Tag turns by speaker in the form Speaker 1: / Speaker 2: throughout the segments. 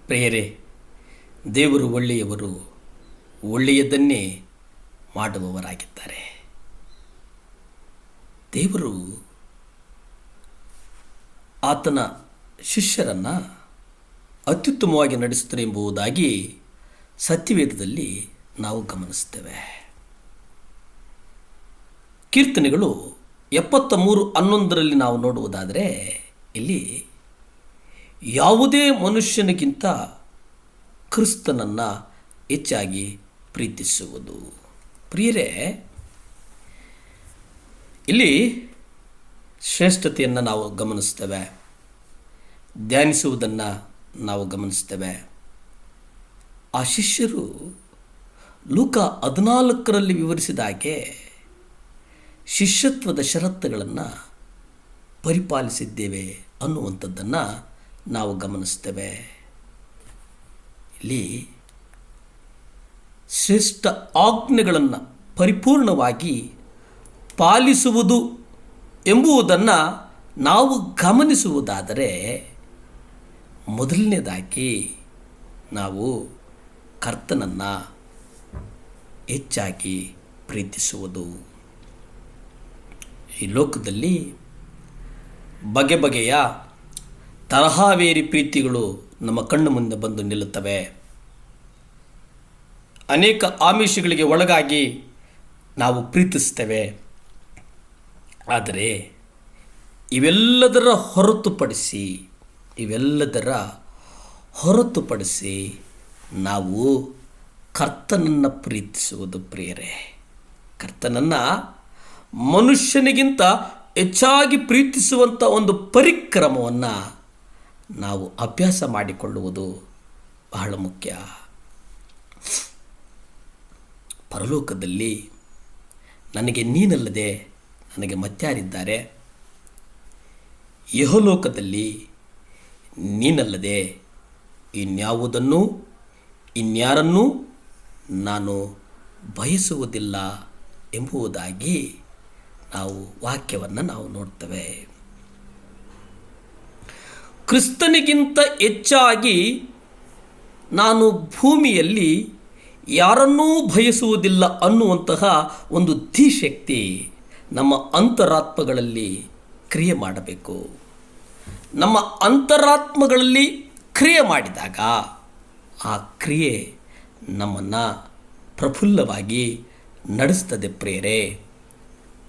Speaker 1: ಪ್ರಿಯರೇ, ದೇವರು ಒಳ್ಳೆಯವರು, ಒಳ್ಳೆಯದನ್ನೇ ಮಾಡುವವರಾಗಿದ್ದಾರೆ. ದೇವರು ಆತನ ಶಿಷ್ಯರನ್ನು ಅತ್ಯುತ್ತಮವಾಗಿ ನಡೆಸುತ್ತಾರೆ ಎಂಬುದಾಗಿ ಸತ್ಯವೇದದಲ್ಲಿ ನಾವು ಗಮನಿಸ್ತೇವೆ. ಕೀರ್ತನೆಗಳು 73:11 ನಾವು ನೋಡುವುದಾದರೆ, ಇಲ್ಲಿ ಯಾವುದೇ ಮನುಷ್ಯನಿಗಿಂತ ಕ್ರಿಸ್ತನನ್ನು ಹೆಚ್ಚಾಗಿ ಪ್ರೀತಿಸುವುದು. ಪ್ರಿಯರೇ, ಇಲ್ಲಿ ಶ್ರೇಷ್ಠತೆಯನ್ನು ನಾವು ಗಮನಿಸ್ತೇವೆ, ಧ್ಯಾನಿಸುವುದನ್ನು ನಾವು ಗಮನಿಸ್ತೇವೆ. ಆ ಶಿಷ್ಯರು ಲೂಕ 14 ವಿವರಿಸಿದ ಹಾಗೆ ಶಿಷ್ಯತ್ವದ ಷರತ್ತುಗಳನ್ನು ಪರಿಪಾಲಿಸಿದ್ದೇವೆ ಅನ್ನುವಂಥದ್ದನ್ನು ನಾವು ಗಮನಿಸ್ತೇವೆ. ಇಲ್ಲಿ ಶ್ರೇಷ್ಠ ಆಜ್ಞೆಗಳನ್ನು ಪರಿಪೂರ್ಣವಾಗಿ ಪಾಲಿಸುವುದು ಎಂಬುದನ್ನು ನಾವು ಗಮನಿಸುವುದಾದರೆ, ಮೊದಲನೇದಾಗಿ ನಾವು ಕರ್ತನನ್ನು ಹೆಚ್ಚಾಗಿ ಪ್ರೀತಿಸುವುದು. ಈ ಲೋಕದಲ್ಲಿ ಬಗೆ ಬಗೆಯ ತರಹಾವೇರಿ ಪ್ರೀತಿಗಳು ನಮ್ಮ ಕಣ್ಣು ಮುಂದೆ ಬಂದು ನಿಲ್ಲುತ್ತವೆ. ಅನೇಕ ಆಮಿಷಗಳಿಗೆ ಒಳಗಾಗಿ ನಾವು ಪ್ರೀತಿಸ್ತೇವೆ. ಆದರೆ ಇವೆಲ್ಲದರ ಹೊರತುಪಡಿಸಿ ನಾವು ಕರ್ತನನ್ನು ಪ್ರೀತಿಸುವುದು. ಪ್ರಿಯರೇ, ಕರ್ತನನ್ನು ಮನುಷ್ಯನಿಗಿಂತ ಹೆಚ್ಚಾಗಿ ಪ್ರೀತಿಸುವಂಥ ಒಂದು ಪರಿಕ್ರಮವನ್ನು ನಾವು ಅಭ್ಯಾಸ ಮಾಡಿಕೊಳ್ಳುವುದು ಬಹಳ ಮುಖ್ಯ. ಪರಲೋಕದಲ್ಲಿ ನನಗೆ ನೀನಲ್ಲದೆ ನನಗೆ ಮತ್ಯಾರಿದ್ದಾರೆ? ಯಹಲೋಕದಲ್ಲಿ ನೀನಲ್ಲದೆ ಇನ್ಯಾರನ್ನೂ ನಾನು ಬಯಸುವುದಿಲ್ಲ ಎಂಬುದಾಗಿ ನಾವು ವಾಕ್ಯವನ್ನು ನಾವು ನೋಡ್ತೇವೆ. ಕ್ರಿಸ್ತನಿಗಿಂತ ಹೆಚ್ಚಾಗಿ ನಾನು ಭೂಮಿಯಲ್ಲಿ ಯಾರನ್ನೂ ಬಯಸುವುದಿಲ್ಲ ಅನ್ನುವಂತಹ ಒಂದು ಧೀಶಕ್ತಿ ನಮ್ಮ ಅಂತರಾತ್ಮಗಳಲ್ಲಿ ಕ್ರಿಯೆ ಮಾಡಬೇಕು. ನಮ್ಮ ಅಂತರಾತ್ಮಗಳಲ್ಲಿ ಕ್ರಿಯೆ ಮಾಡಿದಾಗ ಆ ಕ್ರಿಯೆ ನಮ್ಮನ್ನು ಪ್ರಫುಲ್ಲವಾಗಿ ನಡೆಸ್ತದೆ. ಪ್ರಿಯರೇ,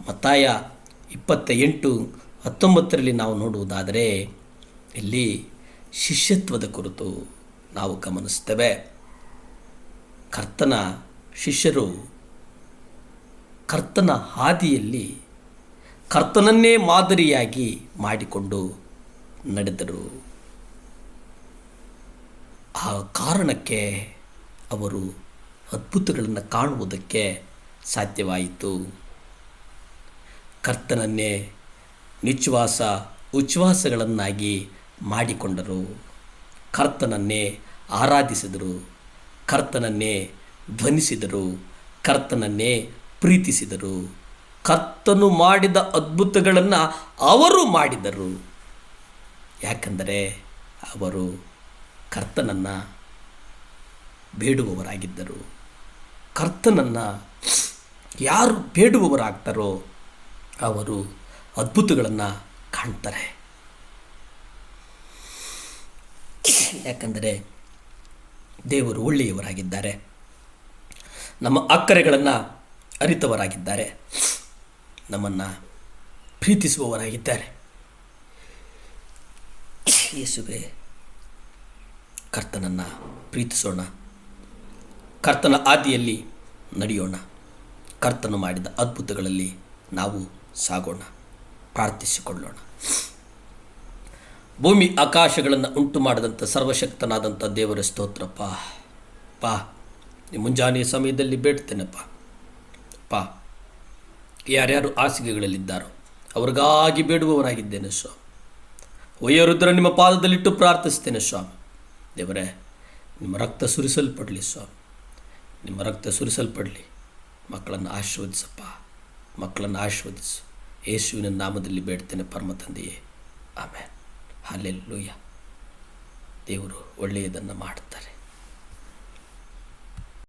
Speaker 1: ಮತ್ತಾಯ 28:19 ನಾವು ನೋಡುವುದಾದರೆ, ಇಲ್ಲಿ ಶಿಷ್ಯತ್ವದ ಕುರಿತು ನಾವು ಗಮನಿಸ್ತೇವೆ. ಕರ್ತನ ಶಿಷ್ಯರು ಕರ್ತನ ಹಾದಿಯಲ್ಲಿ ಕರ್ತನನ್ನೇ ಮಾದರಿಯಾಗಿ ಮಾಡಿಕೊಂಡು ನಡೆದರು. ಆ ಕಾರಣಕ್ಕೆ ಅವರು ಅದ್ಭುತಗಳನ್ನು ಕಾಣುವುದಕ್ಕೆ ಸಾಧ್ಯವಾಯಿತು. ಕರ್ತನನ್ನೇ ನಿಶ್ವಾಸ ಉಚ್ಛ್ವಾಸಗಳನ್ನಾಗಿ ಮಾಡಿಕೊಂಡರು. ಕರ್ತನನ್ನೇ ಆರಾಧಿಸಿದರು, ಕರ್ತನನ್ನೇ ಧ್ವನಿಸಿದರು, ಕರ್ತನನ್ನೇ ಪ್ರೀತಿಸಿದರು. ಕರ್ತನು ಮಾಡಿದ ಅದ್ಭುತಗಳನ್ನು ಅವರು ಮಾಡಿದರು. ಯಾಕಂದರೆ ಅವರು ಕರ್ತನನ್ನು ಬೇಡುವವರಾಗಿದ್ದರು. ಕರ್ತನನ್ನು ಯಾರು ಬೇಡುವವರಾಗ್ತಾರೋ ಅವರು ಅದ್ಭುತಗಳನ್ನು ಕಾಣ್ತಾರೆ. ಯಾಕಂದರೆ ದೇವರು ಒಳ್ಳೆಯವರಾಗಿದ್ದಾರೆ, ನಮ್ಮ ಅಕ್ಕರೆಗಳನ್ನು ಅರಿತವರಾಗಿದ್ದಾರೆ, ನಮ್ಮನ್ನು ಪ್ರೀತಿಸುವವರಾಗಿದ್ದಾರೆ. ಯೇಸುವೇ, ಕರ್ತನನ್ನು ಪ್ರೀತಿಸೋಣ, ಕರ್ತನ ಹಾದಿಯಲ್ಲಿ ನಡೆಯೋಣ, ಕರ್ತನು ಮಾಡಿದ ಅದ್ಭುತಗಳಲ್ಲಿ ನಾವು ಸಾಗೋಣ, ಪ್ರಾರ್ಥಿಸಿಕೊಳ್ಳೋಣ. ಭೂಮಿ ಆಕಾಶಗಳನ್ನು ಉಂಟು ಮಾಡಿದಂಥ ಸರ್ವಶಕ್ತನಾದಂಥ ದೇವರ ಸ್ತೋತ್ರಪ್ಪ. ಮುಂಜಾನೆಯ ಸಮಯದಲ್ಲಿ ಬೇಡ್ತೇನೆಪ್ಪ. ಯಾರ್ಯಾರು ಹಾಸಿಗೆಗಳಲ್ಲಿದ್ದಾರೋ ಅವ್ರಿಗಾಗಿ ಬೇಡುವವನಾಗಿದ್ದೇನೆ ಸ್ವಾಮಿ. ವಯೋವೃದ್ಧರ ನಿಮ್ಮ ಪಾದದಲ್ಲಿಟ್ಟು ಪ್ರಾರ್ಥಿಸ್ತೇನೆ ಸ್ವಾಮಿ. ದೇವರೇ, ನಿಮ್ಮ ರಕ್ತ ಸುರಿಸಲ್ಪಡಲಿ ಸ್ವಾಮಿ, ನಿಮ್ಮ ರಕ್ತ ಸುರಿಸಲ್ಪಡಲಿ. ಮಕ್ಕಳನ್ನು ಆಶೀರ್ವದಿಸಪ್ಪ, ಮಕ್ಕಳನ್ನು ಆಶೀರ್ವದಿಸು. ಯೇಸುವಿನ ನಾಮದಲ್ಲಿ ಬೇಡ್ತೇನೆ ಪರಮ ತಂದೆಯೇ, ಆಮೇನ್. ಹಲ್ಲೆಲೂಯಾ. ದೇವರು ಒಳ್ಳೆಯದನ್ನು ಮಾಡ್ತಾರೆ.